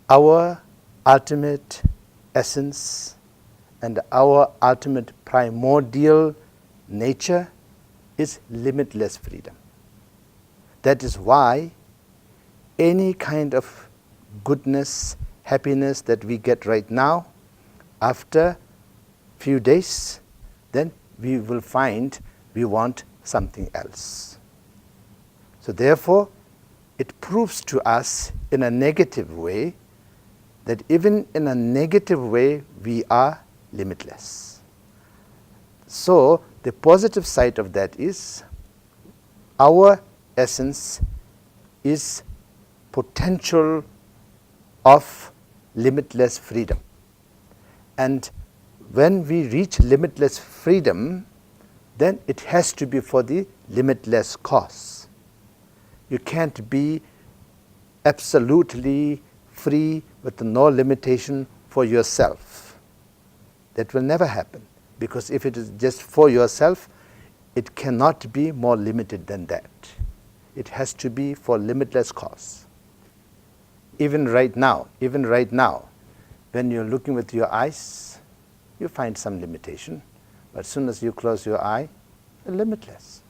Our ultimate essence and our ultimate primordial nature is limitless freedom. That is why any kind of goodness, happiness that we get right now, after few days, then we will find we want something else. So therefore, it proves to us in a negative way that even in a negative way, we are limitless. So the positive side of that is our essence is potential of limitless freedom. And when we reach limitless freedom, then it has to be for the limitless cause. You can't be absolutely free with no limitation for yourself. That will never happen, because if it is just for yourself, it cannot be more limited than that. It has to be for limitless cause. Even right now, when you're looking with your eyes, you find some limitation. But as soon as you close your eye, you're limitless.